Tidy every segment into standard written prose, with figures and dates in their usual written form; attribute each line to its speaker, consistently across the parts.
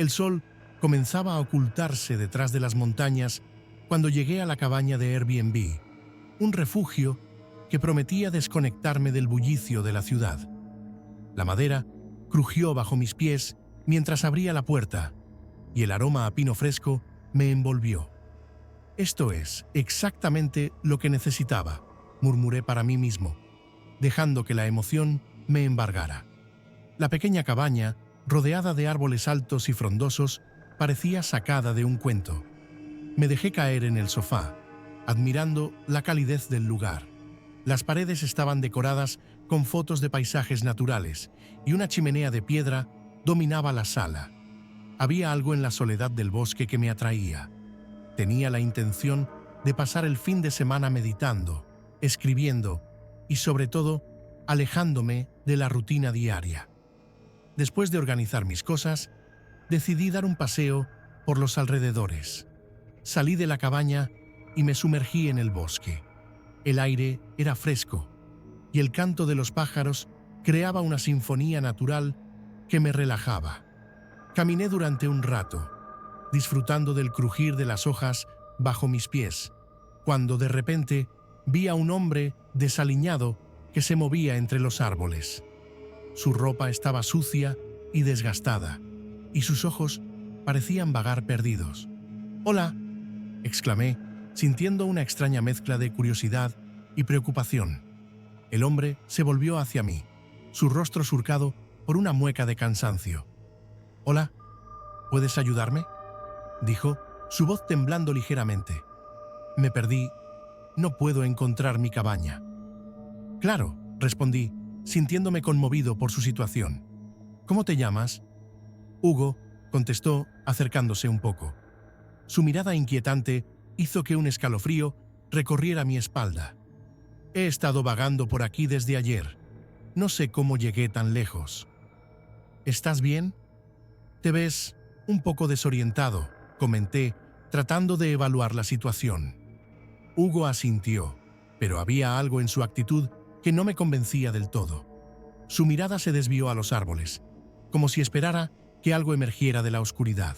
Speaker 1: El sol comenzaba a ocultarse detrás de las montañas cuando llegué a la cabaña de Airbnb, un refugio que prometía desconectarme del bullicio de la ciudad. La madera crujió bajo mis pies mientras abría la puerta, y el aroma a pino fresco me envolvió. «Esto es exactamente lo que necesitaba», murmuré para mí mismo, dejando que la emoción me embargara. La pequeña cabaña, rodeada de árboles altos y frondosos, parecía sacada de un cuento. Me dejé caer en el sofá, admirando la calidez del lugar. Las paredes estaban decoradas con fotos de paisajes naturales y una chimenea de piedra dominaba la sala. Había algo en la soledad del bosque que me atraía. Tenía la intención de pasar el fin de semana meditando, escribiendo y, sobre todo, alejándome de la rutina diaria. Después de organizar mis cosas, decidí dar un paseo por los alrededores. Salí de la cabaña y me sumergí en el bosque. El aire era fresco y el canto de los pájaros creaba una sinfonía natural que me relajaba. Caminé durante un rato, disfrutando del crujir de las hojas bajo mis pies, cuando de repente vi a un hombre desaliñado que se movía entre los árboles. Su ropa estaba sucia y desgastada, y sus ojos parecían vagar perdidos. «¡Hola!», exclamé, sintiendo una extraña mezcla de curiosidad y preocupación. El hombre se volvió hacia mí, su rostro surcado por una mueca de cansancio. «Hola, ¿puedes ayudarme?», dijo, su voz temblando ligeramente. «Me perdí. No puedo encontrar mi cabaña». «Claro», respondí, sintiéndome conmovido por su situación. «¿Cómo te llamas?». «Hugo», contestó, acercándose un poco. Su mirada inquietante hizo que un escalofrío recorriera mi espalda. «He estado vagando por aquí desde ayer. No sé cómo llegué tan lejos». «¿Estás bien?». «Te ves un poco desorientado», comenté, tratando de evaluar la situación. Hugo asintió, pero había algo en su actitud que no me convencía del todo. Su mirada se desvió a los árboles, como si esperara que algo emergiera de la oscuridad.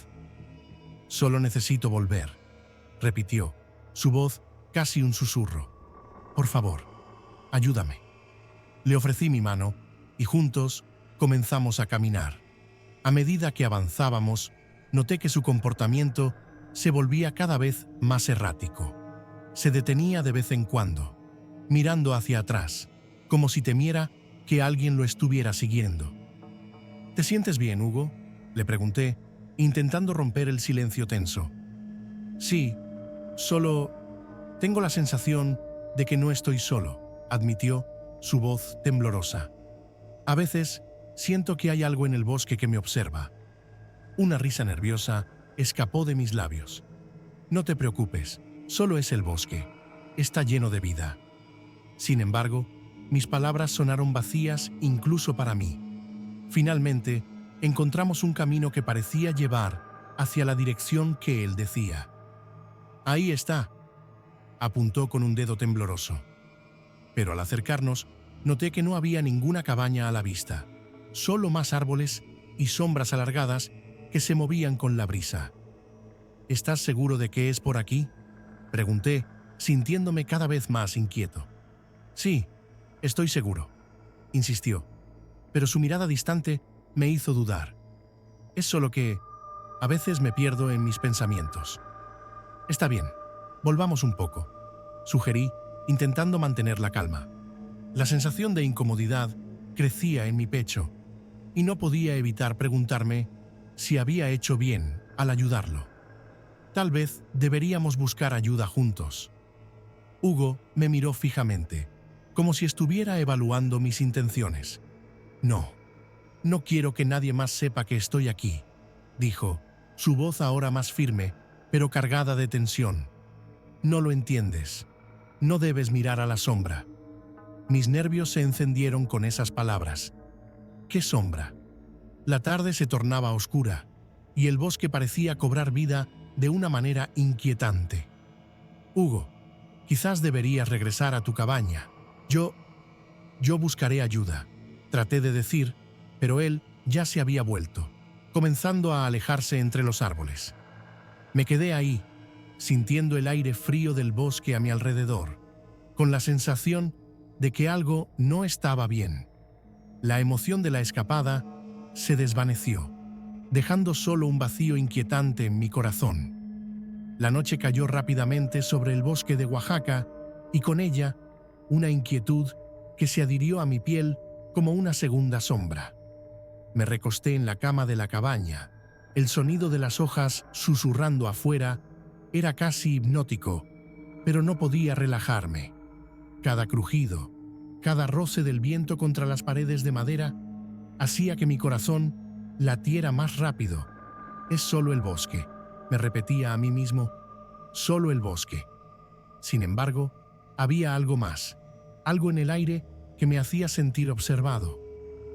Speaker 1: «Solo necesito volver», repitió, su voz casi un susurro. «Por favor, ayúdame». Le ofrecí mi mano y juntos comenzamos a caminar. A medida que avanzábamos, noté que su comportamiento se volvía cada vez más errático. Se detenía de vez en cuando, mirando hacia atrás, como si temiera que alguien lo estuviera siguiendo. «¿Te sientes bien, Hugo?», le pregunté, intentando romper el silencio tenso. «Sí, solo tengo la sensación de que no estoy solo», admitió, su voz temblorosa. «A veces siento que hay algo en el bosque que me observa». Una risa nerviosa escapó de mis labios. «No te preocupes, solo es el bosque. Está lleno de vida». Sin embargo, mis palabras sonaron vacías incluso para mí. Finalmente, encontramos un camino que parecía llevar hacia la dirección que él decía. «Ahí está», apuntó con un dedo tembloroso. Pero al acercarnos, noté que no había ninguna cabaña a la vista, solo más árboles y sombras alargadas que se movían con la brisa. «¿Estás seguro de que es por aquí?», pregunté, sintiéndome cada vez más inquieto. «Sí, estoy seguro», insistió, pero su mirada distante me hizo dudar. «Es solo que a veces me pierdo en mis pensamientos». «Está bien, volvamos un poco», sugerí, intentando mantener la calma. La sensación de incomodidad crecía en mi pecho y no podía evitar preguntarme si había hecho bien al ayudarlo. Tal vez deberíamos buscar ayuda juntos. Hugo me miró fijamente, como si estuviera evaluando mis intenciones. No quiero que nadie más sepa que estoy aquí», dijo, su voz ahora más firme, pero cargada de tensión. «No lo entiendes. No debes mirar a la sombra». Mis nervios se encendieron con esas palabras. ¿Qué sombra? La tarde se tornaba oscura, y el bosque parecía cobrar vida de una manera inquietante. «Hugo, quizás deberías regresar a tu cabaña. Yo buscaré ayuda», traté de decir, pero él ya se había vuelto. comenzando a alejarse entre los árboles. Me quedé ahí, sintiendo el aire frío del bosque a mi alrededor, con la sensación de que algo no estaba bien. La emoción de la escapada se desvaneció, dejando solo un vacío inquietante en mi corazón. La noche cayó rápidamente sobre el bosque de Oaxaca y con ella una inquietud que se adhirió a mi piel como una segunda sombra. Me recosté en la cama de la cabaña. El sonido de las hojas susurrando afuera era casi hipnótico, pero no podía relajarme. Cada crujido, cada roce del viento contra las paredes de madera hacía que mi corazón latiera más rápido. Es solo el bosque, me repetía a mí mismo, solo el bosque. Sin embargo, había algo más, algo en el aire que me hacía sentir observado.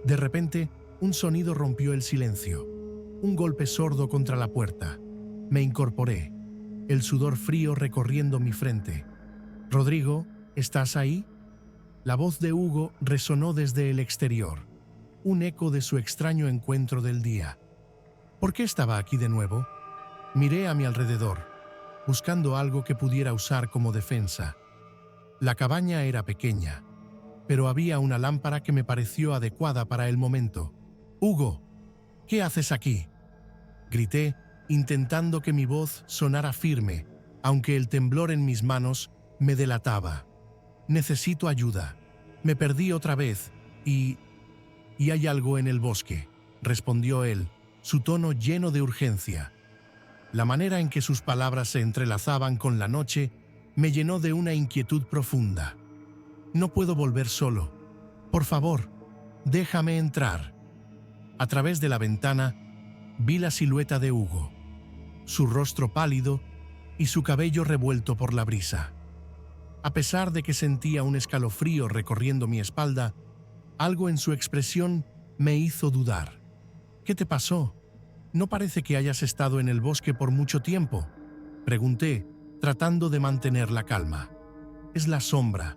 Speaker 1: De repente, un sonido rompió el silencio, un golpe sordo contra la puerta. Me incorporé, el sudor frío recorriendo mi frente. «Rodrigo, ¿estás ahí?». La voz de Hugo resonó desde el exterior, un eco de su extraño encuentro del día. ¿Por qué estaba aquí de nuevo? Miré a mi alrededor, buscando algo que pudiera usar como defensa. La cabaña era pequeña, pero había una lámpara que me pareció adecuada para el momento. «Hugo, ¿qué haces aquí?», grité, intentando que mi voz sonara firme, aunque el temblor en mis manos me delataba. «Necesito ayuda. Me perdí otra vez y hay algo en el bosque», respondió él, su tono lleno de urgencia. La manera en que sus palabras se entrelazaban con la noche me llenó de una inquietud profunda. «No puedo volver solo. Por favor, déjame entrar». A través de la ventana vi la silueta de Hugo, su rostro pálido y su cabello revuelto por la brisa. A pesar de que sentía un escalofrío recorriendo mi espalda, algo en su expresión me hizo dudar. «¿Qué te pasó? No parece que hayas estado en el bosque por mucho tiempo», pregunté, tratando de mantener la calma. «Es la sombra»,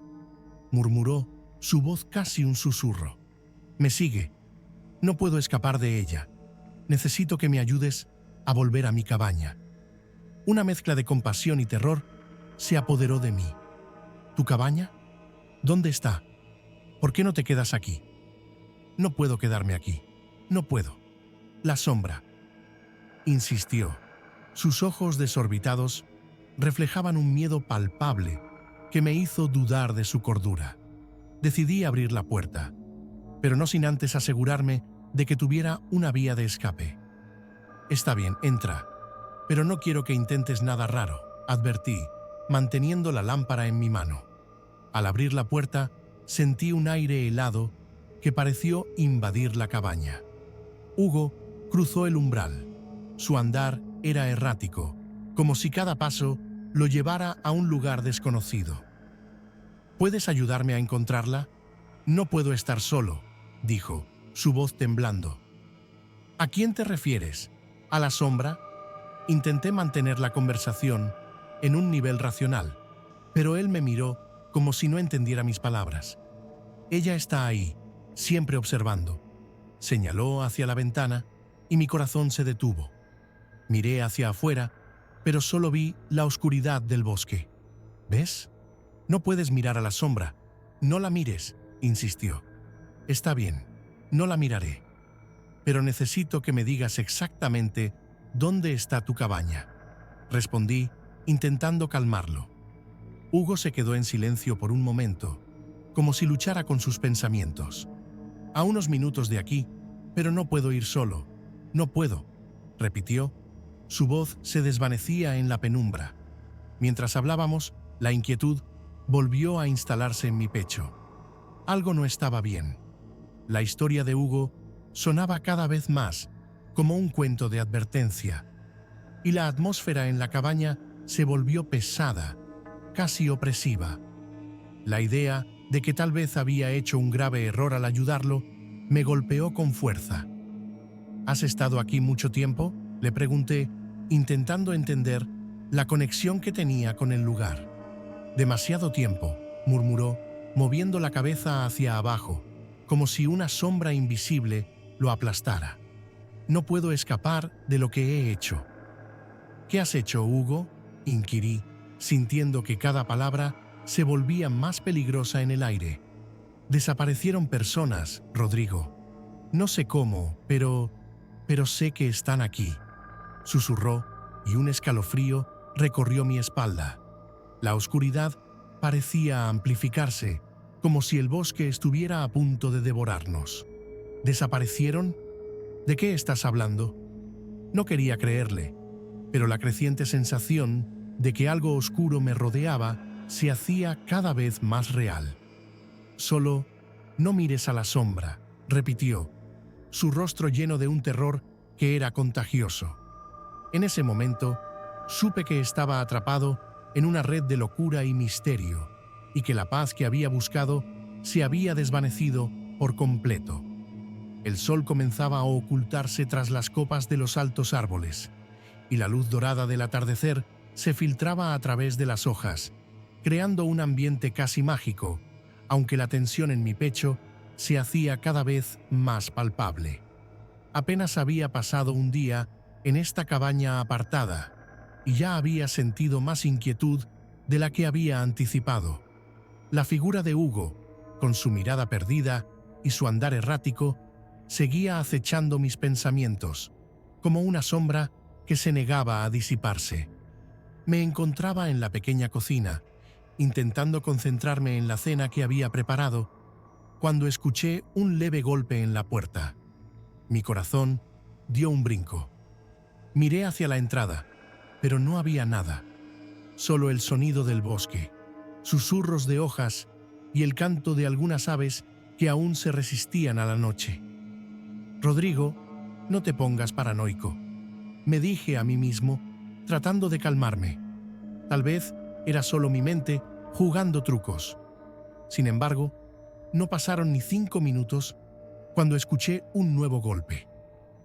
Speaker 1: murmuró, su voz casi un susurro. «Me sigue. No puedo escapar de ella. Necesito que me ayudes a volver a mi cabaña». Una mezcla de compasión y terror se apoderó de mí. «¿Tu cabaña? ¿Dónde está? ¿Por qué no te quedas aquí?». «No puedo quedarme aquí. No puedo». «La sombra», insistió. Sus ojos desorbitados reflejaban un miedo palpable que me hizo dudar de su cordura. Decidí abrir la puerta, pero no sin antes asegurarme de que tuviera una vía de escape. «Está bien, entra, pero no quiero que intentes nada raro», advertí, manteniendo la lámpara en mi mano. Al abrir la puerta, sentí un aire helado que pareció invadir la cabaña. Hugo cruzó el umbral. Su andar era errático, como si cada paso lo llevara a un lugar desconocido. «¿Puedes ayudarme a encontrarla? No puedo estar solo», dijo, su voz temblando. «¿A quién te refieres? ¿A la sombra?». Intenté mantener la conversación en un nivel racional, pero él me miró como si no entendiera mis palabras. «Ella está ahí, siempre observando», señaló hacia la ventana y mi corazón se detuvo. Miré hacia afuera, pero solo vi la oscuridad del bosque. «¿Ves? No puedes mirar a la sombra. No la mires», insistió. «Está bien, no la miraré. Pero necesito que me digas exactamente dónde está tu cabaña», respondí, intentando calmarlo. Hugo se quedó en silencio por un momento, como si luchara con sus pensamientos. «A unos minutos de aquí, pero no puedo ir solo. No puedo», repitió. Su voz se desvanecía en la penumbra. Mientras hablábamos, la inquietud volvió a instalarse en mi pecho. Algo no estaba bien. La historia de Hugo sonaba cada vez más como un cuento de advertencia, y la atmósfera en la cabaña se volvió pesada, casi opresiva. La idea de que tal vez había hecho un grave error al ayudarlo me golpeó con fuerza. «¿Has estado aquí mucho tiempo?», le pregunté, intentando entender la conexión que tenía con el lugar. «Demasiado tiempo», murmuró, moviendo la cabeza hacia abajo, como si una sombra invisible lo aplastara. No puedo escapar de lo que he hecho. ¿Qué has hecho, Hugo?, inquirí, sintiendo que cada palabra se volvía más peligrosa en el aire. Desaparecieron personas, Rodrigo. No sé cómo, pero sé que están aquí, susurró, y un escalofrío recorrió mi espalda. La oscuridad parecía amplificarse, como si el bosque estuviera a punto de devorarnos. ¿Desaparecieron? ¿De qué estás hablando? No quería creerle, pero la creciente sensación de que algo oscuro me rodeaba se hacía cada vez más real. Solo no mires a la sombra, repitió, su rostro lleno de un terror que era contagioso. En ese momento, supe que estaba atrapado en una red de locura y misterio, y que la paz que había buscado se había desvanecido por completo. El sol comenzaba a ocultarse tras las copas de los altos árboles, y la luz dorada del atardecer se filtraba a través de las hojas, creando un ambiente casi mágico, aunque la tensión en mi pecho se hacía cada vez más palpable. Apenas había pasado un día en esta cabaña apartada, y ya había sentido más inquietud de la que había anticipado. La figura de Hugo, con su mirada perdida y su andar errático, seguía acechando mis pensamientos, como una sombra que se negaba a disiparse. Me encontraba en la pequeña cocina, intentando concentrarme en la cena que había preparado, cuando escuché un leve golpe en la puerta. Mi corazón dio un brinco. Miré hacia la entrada, pero no había nada, solo el sonido del bosque, susurros de hojas y el canto de algunas aves que aún se resistían a la noche. Rodrigo, no te pongas paranoico, me dije a mí mismo, tratando de calmarme. Tal vez era solo mi mente jugando trucos. Sin embargo, no pasaron ni 5 minutos cuando escuché un nuevo golpe,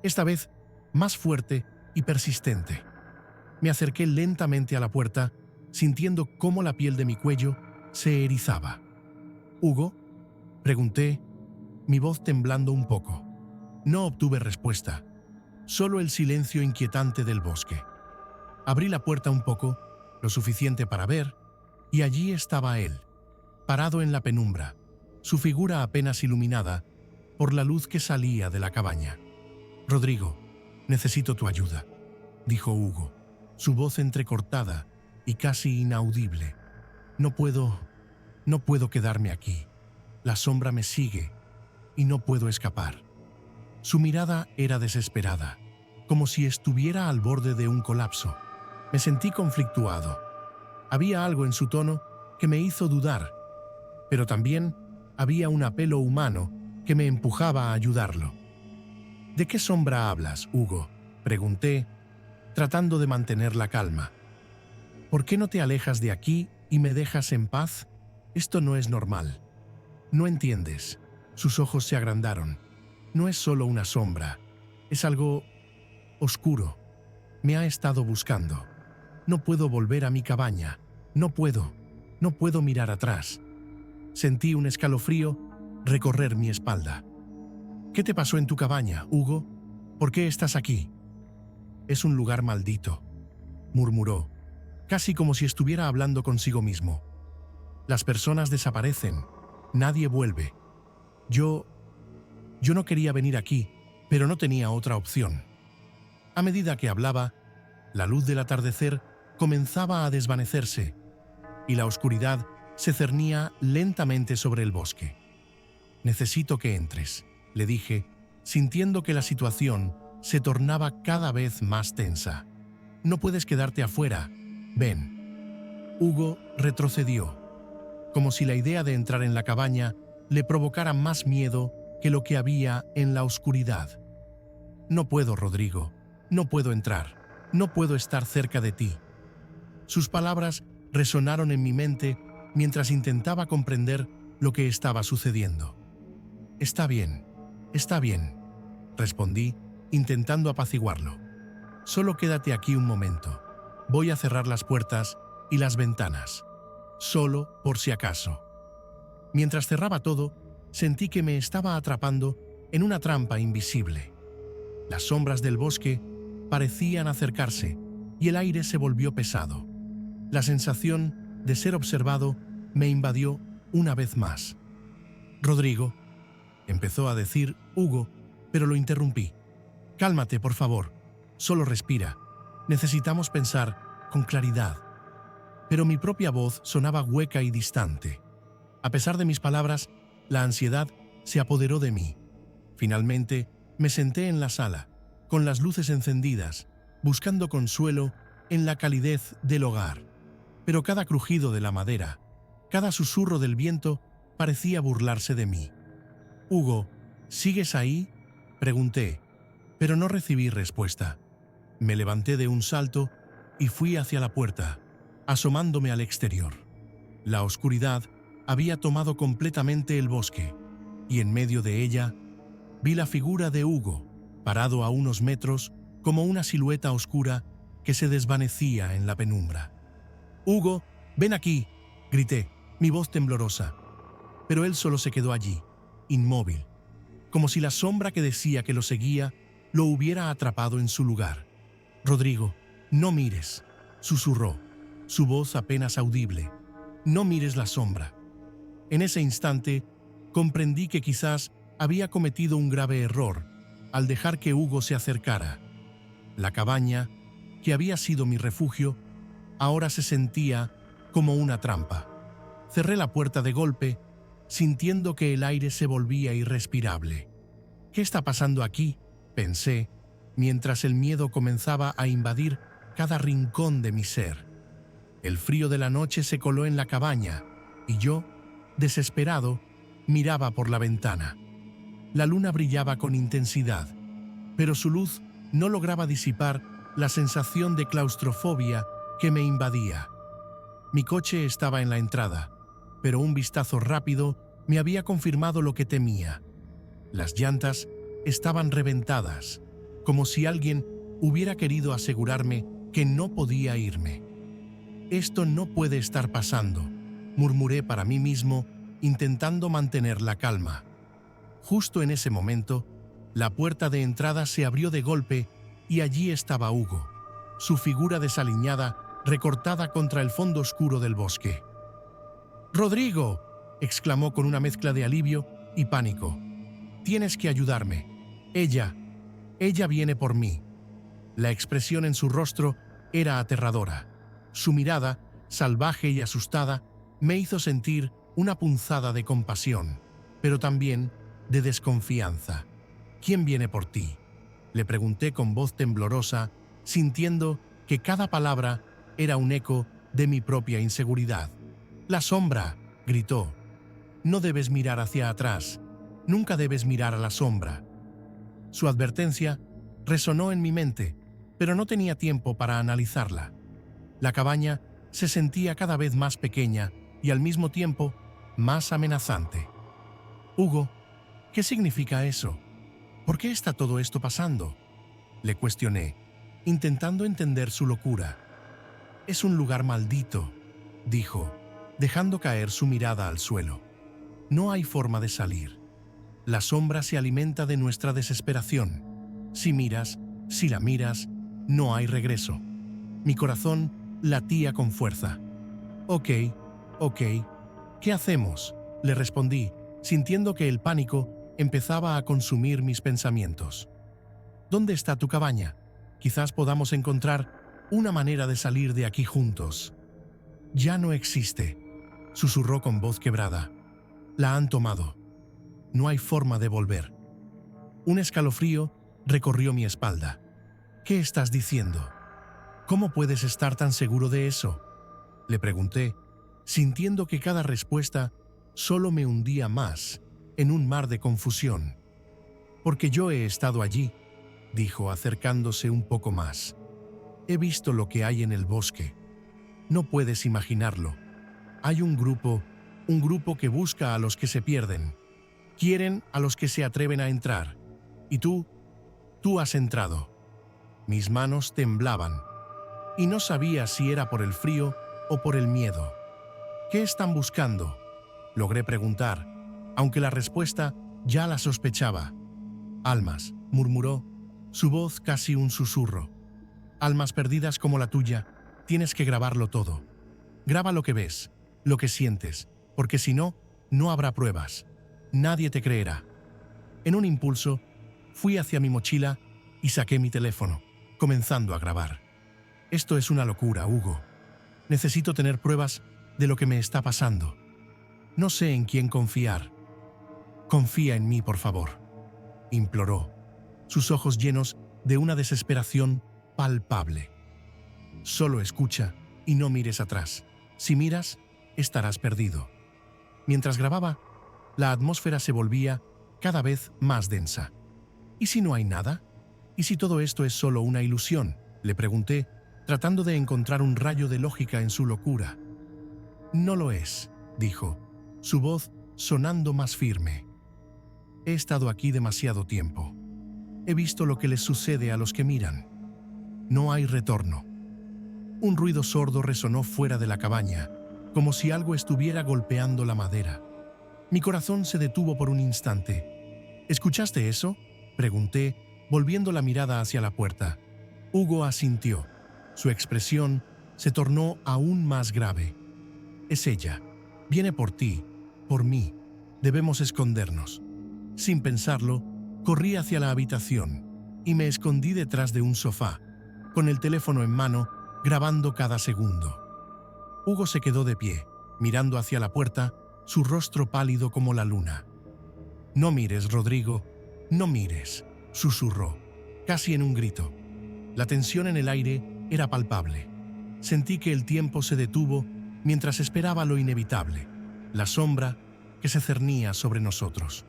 Speaker 1: esta vez más fuerte y persistente. Me acerqué lentamente a la puerta, sintiendo cómo la piel de mi cuello se erizaba. «¿Hugo?», pregunté, mi voz temblando un poco. No obtuve respuesta, solo el silencio inquietante del bosque. Abrí la puerta un poco, lo suficiente para ver, y allí estaba él, parado en la penumbra, su figura apenas iluminada por la luz que salía de la cabaña. «Rodrigo, necesito tu ayuda», dijo Hugo, su voz entrecortada y casi inaudible. No puedo quedarme aquí. La sombra me sigue y no puedo escapar». Su mirada era desesperada, como si estuviera al borde de un colapso. Me sentí conflictuado. Había algo en su tono que me hizo dudar, pero también había un apelo humano que me empujaba a ayudarlo. «¿De qué sombra hablas, Hugo?», pregunté, tratando de mantener la calma. «¿Por qué no te alejas de aquí y me dejas en paz? Esto no es normal». «No entiendes». Sus ojos se agrandaron. «No es solo una sombra, es algo oscuro. Me ha estado buscando. No puedo volver a mi cabaña. No puedo mirar atrás». Sentí un escalofrío recorrer mi espalda. «¿Qué te pasó en tu cabaña, Hugo? ¿Por qué estás aquí?» «Es un lugar maldito», murmuró, casi como si estuviera hablando consigo mismo. «Las personas desaparecen. Nadie vuelve. Yo no quería venir aquí, pero no tenía otra opción». A medida que hablaba, la luz del atardecer comenzaba a desvanecerse y la oscuridad se cernía lentamente sobre el bosque. «Necesito que entres», le dije, sintiendo que la situación se tornaba cada vez más tensa. «No puedes quedarte afuera. Ven». Hugo retrocedió, como si la idea de entrar en la cabaña le provocara más miedo que lo que había en la oscuridad. «No puedo, Rodrigo. No puedo entrar. No puedo estar cerca de ti». Sus palabras resonaron en mi mente mientras intentaba comprender lo que estaba sucediendo. Está bien», respondí, intentando apaciguarlo. «Solo quédate aquí un momento. Voy a cerrar las puertas y las ventanas. Solo por si acaso». Mientras cerraba todo, sentí que me estaba atrapando en una trampa invisible. Las sombras del bosque parecían acercarse y el aire se volvió pesado. La sensación de ser observado me invadió una vez más. «Rodrigo», empezó a decir Hugo, pero lo interrumpí. «Cálmate, por favor. Solo respira. Necesitamos pensar con claridad». Pero mi propia voz sonaba hueca y distante. A pesar de mis palabras, la ansiedad se apoderó de mí. Finalmente, me senté en la sala, con las luces encendidas, buscando consuelo en la calidez del hogar. Pero cada crujido de la madera, cada susurro del viento parecía burlarse de mí. «Hugo, ¿sigues ahí?», pregunté, pero no recibí respuesta. Me levanté de un salto y fui hacia la puerta, asomándome al exterior. La oscuridad había tomado completamente el bosque, y en medio de ella vi la figura de Hugo, parado a unos metros como una silueta oscura que se desvanecía en la penumbra. «Hugo, ven aquí», grité, mi voz temblorosa. Pero él solo se quedó allí, inmóvil, como si la sombra que decía que lo seguía lo hubiera atrapado en su lugar. «Rodrigo, no mires», susurró, su voz apenas audible. «No mires la sombra». En ese instante, comprendí que quizás había cometido un grave error al dejar que Hugo se acercara. La cabaña, que había sido mi refugio, ahora se sentía como una trampa. Cerré la puerta de golpe, sintiendo que el aire se volvía irrespirable. «¿Qué está pasando aquí?», pensé, mientras el miedo comenzaba a invadir cada rincón de mi ser. El frío de la noche se coló en la cabaña, y yo, desesperado, miraba por la ventana. La luna brillaba con intensidad, pero su luz no lograba disipar la sensación de claustrofobia que me invadía. Mi coche estaba en la entrada, pero un vistazo rápido me había confirmado lo que temía. Las llantas estaban reventadas, como si alguien hubiera querido asegurarme que no podía irme. «Esto no puede estar pasando», murmuré para mí mismo, intentando mantener la calma. Justo en ese momento, la puerta de entrada se abrió de golpe y allí estaba Hugo, su figura desaliñada, recortada contra el fondo oscuro del bosque. «¡Rodrigo!», exclamó con una mezcla de alivio y pánico. «Tienes que ayudarme. Ella viene por mí». La expresión en su rostro era aterradora. Su mirada, salvaje y asustada, me hizo sentir una punzada de compasión, pero también de desconfianza. «¿Quién viene por ti?», le pregunté con voz temblorosa, sintiendo que cada palabra era un eco de mi propia inseguridad. «La sombra», gritó. «No debes mirar hacia atrás. Nunca debes mirar a la sombra». Su advertencia resonó en mi mente, pero no tenía tiempo para analizarla. La cabaña se sentía cada vez más pequeña y al mismo tiempo más amenazante. «Hugo, ¿qué significa eso? ¿Por qué está todo esto pasando?», le cuestioné, intentando entender su locura. «Es un lugar maldito», dijo, dejando caer su mirada al suelo. «No hay forma de salir. La sombra se alimenta de nuestra desesperación. Si la miras, no hay regreso». Mi corazón latía con fuerza. Ok, ¿qué hacemos?», le respondí, sintiendo que el pánico empezaba a consumir mis pensamientos. «¿Dónde está tu cabaña? Quizás podamos encontrar una manera de salir de aquí juntos». «Ya no existe», susurró con voz quebrada. «La han tomado. No hay forma de volver». Un escalofrío recorrió mi espalda. «¿Qué estás diciendo? ¿Cómo puedes estar tan seguro de eso?», le pregunté, sintiendo que cada respuesta solo me hundía más en un mar de confusión. «Porque yo he estado allí», dijo acercándose un poco más. «He visto lo que hay en el bosque. No puedes imaginarlo. Hay un grupo que busca a los que se pierden. Quieren a los que se atreven a entrar. Y tú has entrado». Mis manos temblaban, y no sabía si era por el frío o por el miedo. «¿Qué están buscando?», logré preguntar, aunque la respuesta ya la sospechaba. «Almas», murmuró, Su voz casi un susurro. Almas perdidas como la tuya, tienes que grabarlo todo. Graba lo que ves, lo que sientes, porque si no, no habrá pruebas. Nadie te creerá. En un impulso, fui hacia mi mochila y saqué mi teléfono, comenzando a grabar. Esto es una locura, Hugo. Necesito tener pruebas de lo que me está pasando. No sé en quién confiar. Confía en mí, por favor, imploró, sus ojos llenos de una desesperación palpable. Solo escucha y no mires atrás. Si miras, estarás perdido. Mientras grababa, la atmósfera se volvía cada vez más densa. ¿Y si no hay nada? ¿Y si todo esto es solo una ilusión?, le pregunté, tratando de encontrar un rayo de lógica en su locura. No lo es, dijo, su voz sonando más firme. He estado aquí demasiado tiempo. He visto lo que les sucede a los que miran. No hay retorno. Un ruido sordo resonó fuera de la cabaña, como si algo estuviera golpeando la madera. Mi corazón se detuvo por un instante. ¿Escuchaste eso?, pregunté, volviendo la mirada hacia la puerta. Hugo asintió. Su expresión se tornó aún más grave. Es ella. Viene por ti, por mí. Debemos escondernos. Sin pensarlo, corrí hacia la habitación y me escondí detrás de un sofá, con el teléfono en mano, grabando cada segundo. Hugo se quedó de pie, mirando hacia la puerta, su rostro pálido como la luna. «No mires, Rodrigo, no mires», susurró, casi en un grito. La tensión en el aire era palpable. Sentí que el tiempo se detuvo mientras esperaba lo inevitable, la sombra que se cernía sobre nosotros.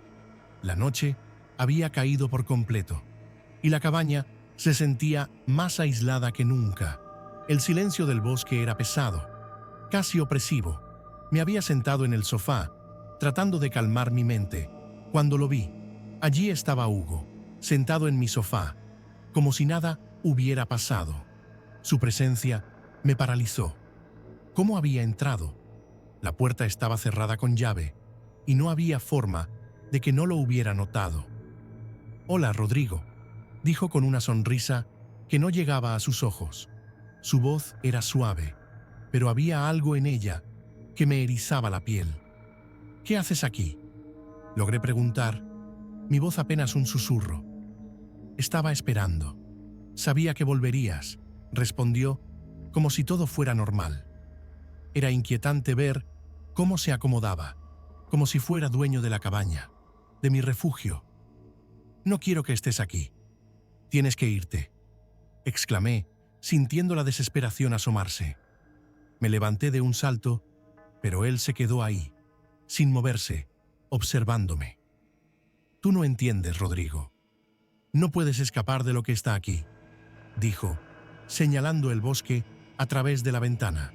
Speaker 1: La noche había caído por completo, y la cabaña se sentía más aislada que nunca. El silencio del bosque era pesado, casi opresivo. Me había sentado en el sofá, tratando de calmar mi mente, cuando lo vi. Allí estaba Hugo, sentado en mi sofá, como si nada hubiera pasado. Su presencia me paralizó. ¿Cómo había entrado? La puerta estaba cerrada con llave, y no había forma de que no lo hubiera notado. «Hola, Rodrigo», dijo con una sonrisa que no llegaba a sus ojos. Su voz era suave, pero había algo en ella que me erizaba la piel. «¿Qué haces aquí?», logré preguntar, mi voz apenas un susurro. «Estaba esperando. Sabía que volverías», respondió, como si todo fuera normal. Era inquietante ver cómo se acomodaba, como si fuera dueño de la cabaña, de mi refugio. «No quiero que estés aquí. Tienes que irte», exclamé, sintiendo la desesperación asomarse. Me levanté de un salto, pero él se quedó ahí, sin moverse, observándome. «Tú no entiendes, Rodrigo. No puedes escapar de lo que está aquí», dijo, señalando el bosque a través de la ventana.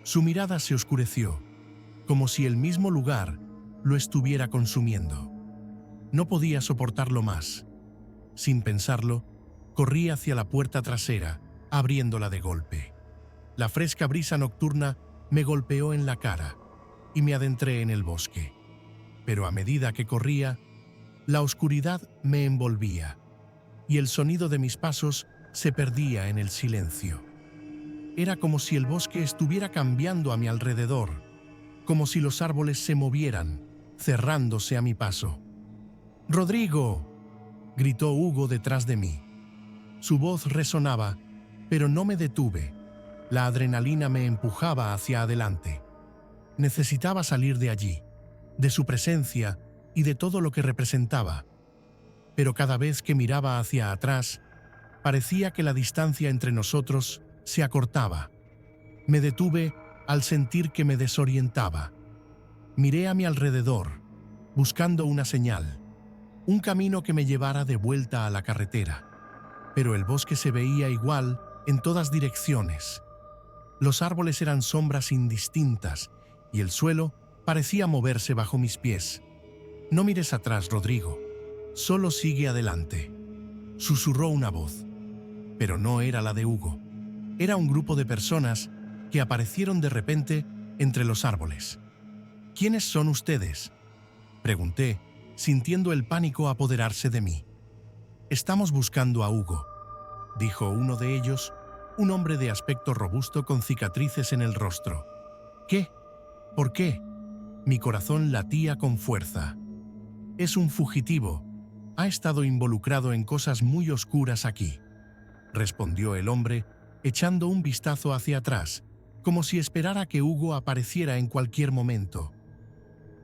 Speaker 1: Su mirada se oscureció, como si el mismo lugar lo estuviera consumiendo. No podía soportarlo más. Sin pensarlo, corrí hacia la puerta trasera, abriéndola de golpe. La fresca brisa nocturna me golpeó en la cara y me adentré en el bosque. Pero a medida que corría, la oscuridad me envolvía y el sonido de mis pasos se perdía en el silencio. Era como si el bosque estuviera cambiando a mi alrededor, como si los árboles se movieran, cerrándose a mi paso. «¡Rodrigo!», gritó Hugo detrás de mí. Su voz resonaba, pero no me detuve. La adrenalina me empujaba hacia adelante. Necesitaba salir de allí, de su presencia y de todo lo que representaba. Pero cada vez que miraba hacia atrás, parecía que la distancia entre nosotros se acortaba. Me detuve al sentir que me desorientaba. Miré a mi alrededor, buscando una señal, un camino que me llevara de vuelta a la carretera. Pero el bosque se veía igual en todas direcciones. Los árboles eran sombras indistintas y el suelo parecía moverse bajo mis pies. «No mires atrás, Rodrigo. Solo sigue adelante», susurró una voz. Pero no era la de Hugo. Era un grupo de personas que aparecieron de repente entre los árboles. «¿Quiénes son ustedes?», pregunté, sintiendo el pánico apoderarse de mí. Estamos buscando a Hugo, dijo uno de ellos, un hombre de aspecto robusto con cicatrices en el rostro. ¿Qué? ¿Por qué? Mi corazón latía con fuerza. Es un fugitivo. Ha estado involucrado en cosas muy oscuras aquí, respondió el hombre, echando un vistazo hacia atrás, como si esperara que Hugo apareciera en cualquier momento.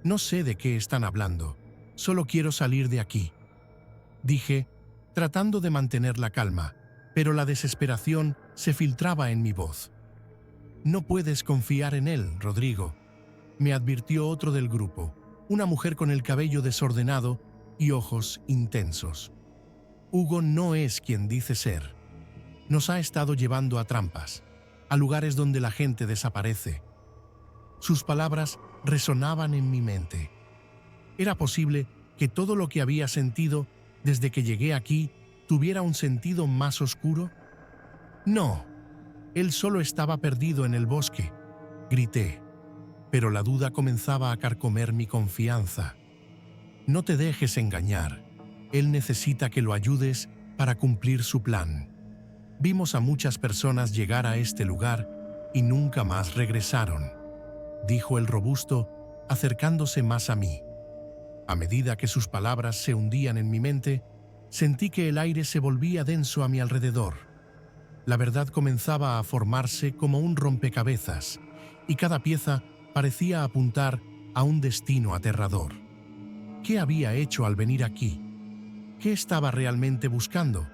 Speaker 1: No sé de qué están hablando, solo quiero salir de aquí, dije, tratando de mantener la calma, pero la desesperación se filtraba en mi voz. No puedes confiar en él, Rodrigo, me advirtió otro del grupo, una mujer con el cabello desordenado y ojos intensos. Hugo no es quien dice ser. Nos ha estado llevando a trampas, a lugares donde la gente desaparece. Sus palabras resonaban en mi mente. ¿Era posible que todo lo que había sentido desde que llegué aquí tuviera un sentido más oscuro? No, él solo estaba perdido en el bosque, grité, pero la duda comenzaba a carcomer mi confianza. No te dejes engañar, él necesita que lo ayudes para cumplir su plan. Vimos a muchas personas llegar a este lugar y nunca más regresaron, dijo el robusto, acercándose más a mí. A medida que sus palabras se hundían en mi mente, sentí que el aire se volvía denso a mi alrededor. La verdad comenzaba a formarse como un rompecabezas, y cada pieza parecía apuntar a un destino aterrador. ¿Qué había hecho al venir aquí? ¿Qué estaba realmente buscando?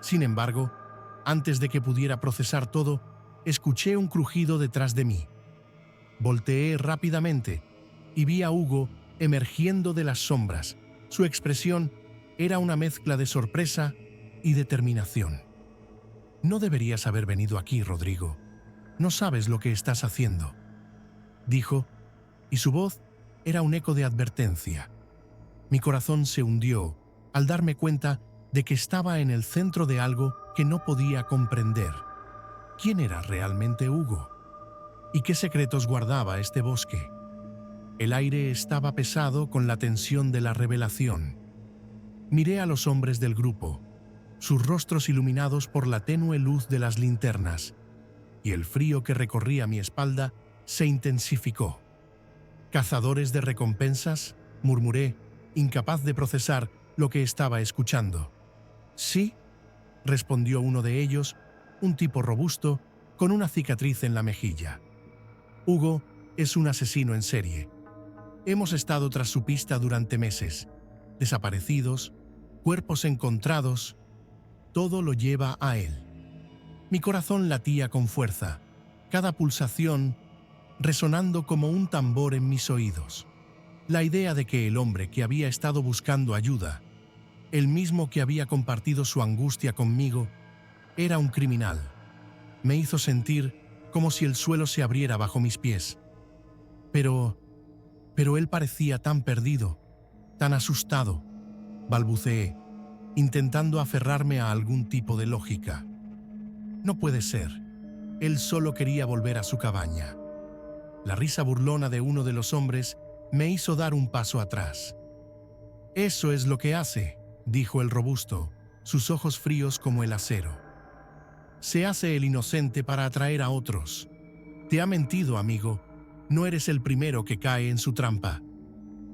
Speaker 1: Sin embargo, antes de que pudiera procesar todo, escuché un crujido detrás de mí. Volteé rápidamente y vi a Hugo emergiendo de las sombras. Su expresión era una mezcla de sorpresa y determinación. No deberías haber venido aquí, Rodrigo. No sabes lo que estás haciendo, dijo, y su voz era un eco de advertencia. Mi corazón se hundió al darme cuenta de que estaba en el centro de algo que no podía comprender. ¿Quién era realmente Hugo? ¿Y qué secretos guardaba este bosque? El aire estaba pesado con la tensión de la revelación. Miré a los hombres del grupo, sus rostros iluminados por la tenue luz de las linternas, y el frío que recorría mi espalda se intensificó. «¿Cazadores de recompensas?», murmuré, incapaz de procesar lo que estaba escuchando. «Sí», respondió uno de ellos, un tipo robusto, con una cicatriz en la mejilla. «Hugo es un asesino en serie. Hemos estado tras su pista durante meses. Desaparecidos, cuerpos encontrados, todo lo lleva a él». Mi corazón latía con fuerza, cada pulsación resonando como un tambor en mis oídos. La idea de que el hombre que había estado buscando ayuda, el mismo que había compartido su angustia conmigo, era un criminal, me hizo sentir como si el suelo se abriera bajo mis pies. Pero él parecía tan perdido, tan asustado, balbuceé, intentando aferrarme a algún tipo de lógica. No puede ser. Él solo quería volver a su cabaña. La risa burlona de uno de los hombres me hizo dar un paso atrás. «Eso es lo que hace», dijo el robusto, sus ojos fríos como el acero. «Se hace el inocente para atraer a otros. Te ha mentido, amigo. No eres el primero que cae en su trampa».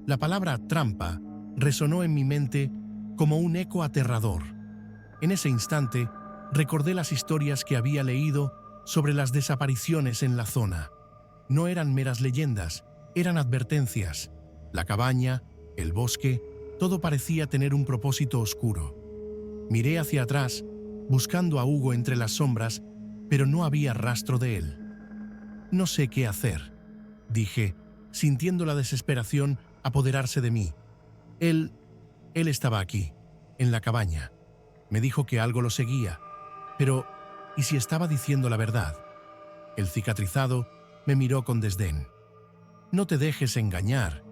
Speaker 1: La palabra trampa resonó en mi mente como un eco aterrador. En ese instante, recordé las historias que había leído sobre las desapariciones en la zona. No eran meras leyendas, eran advertencias. La cabaña, el bosque, todo parecía tener un propósito oscuro. Miré hacia atrás, buscando a Hugo entre las sombras, pero no había rastro de él. «No sé qué hacer», dije, sintiendo la desesperación apoderarse de mí. Él estaba aquí, en la cabaña. Me dijo que algo lo seguía. Pero, ¿y si estaba diciendo la verdad? El cicatrizado me miró con desdén. «No te dejes engañar.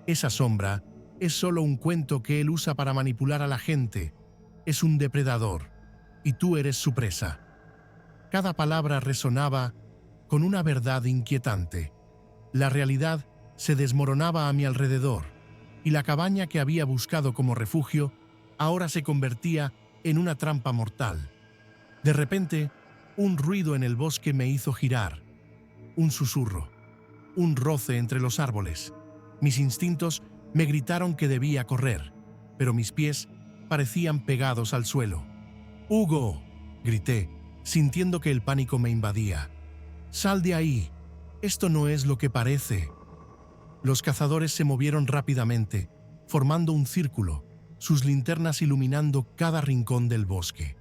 Speaker 1: Esa sombra es solo un cuento que él usa para manipular a la gente. Es un depredador, y tú eres su presa». Cada palabra resonaba con una verdad inquietante. La realidad se desmoronaba a mi alrededor, y la cabaña que había buscado como refugio ahora se convertía en una trampa mortal. De repente, un ruido en el bosque me hizo girar, un susurro, un roce entre los árboles. Mis instintos me gritaron que debía correr, pero mis pies parecían pegados al suelo. ¡Hugo!, grité, sintiendo que el pánico me invadía. ¡Sal de ahí! Esto no es lo que parece. Los cazadores se movieron rápidamente, formando un círculo, sus linternas iluminando cada rincón del bosque.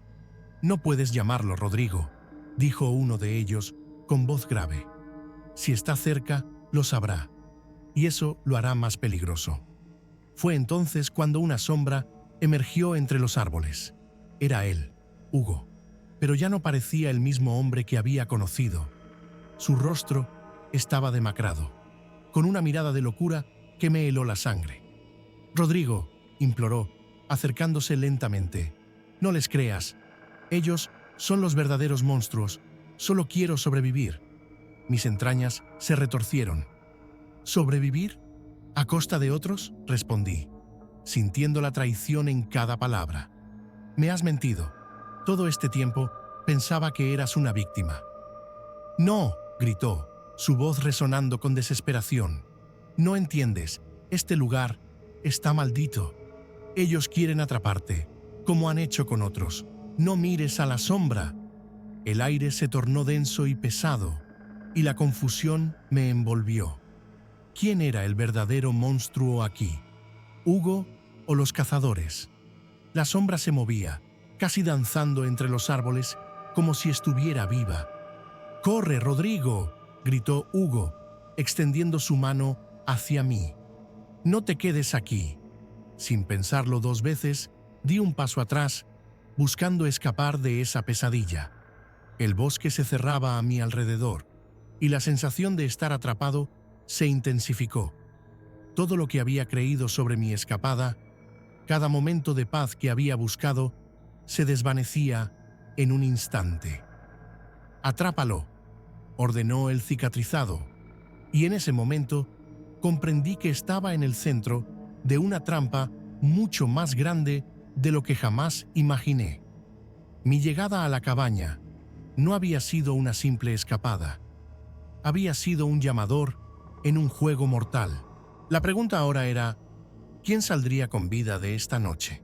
Speaker 1: «No puedes llamarlo, Rodrigo», dijo uno de ellos con voz grave. «Si está cerca, lo sabrá, y eso lo hará más peligroso». Fue entonces cuando una sombra emergió entre los árboles. Era él, Hugo, pero ya no parecía el mismo hombre que había conocido. Su rostro estaba demacrado, con una mirada de locura que me heló la sangre. «Rodrigo», imploró, acercándose lentamente, «no les creas. Ellos son los verdaderos monstruos. Solo quiero sobrevivir». Mis entrañas se retorcieron. «¿Sobrevivir? ¿A costa de otros?», respondí, sintiendo la traición en cada palabra. «Me has mentido. Todo este tiempo pensaba que eras una víctima». «No», gritó, su voz resonando con desesperación. «No entiendes. Este lugar está maldito. Ellos quieren atraparte, como han hecho con otros. No mires a la sombra». El aire se tornó denso y pesado, y la confusión me envolvió. ¿Quién era el verdadero monstruo aquí? ¿Hugo o los cazadores? La sombra se movía, casi danzando entre los árboles, como si estuviera viva. «¡Corre, Rodrigo!», gritó Hugo, extendiendo su mano hacia mí. «No te quedes aquí». Sin pensarlo dos veces, di un paso atrás, buscando escapar de esa pesadilla. El bosque se cerraba a mi alrededor, y la sensación de estar atrapado se intensificó. Todo lo que había creído sobre mi escapada, cada momento de paz que había buscado, se desvanecía en un instante. «Atrápalo», ordenó el cicatrizado, y en ese momento comprendí que estaba en el centro de una trampa mucho más grande de lo que jamás imaginé. Mi llegada a la cabaña no había sido una simple escapada. Había sido un llamador en un juego mortal. La pregunta ahora era, ¿quién saldría con vida de esta noche?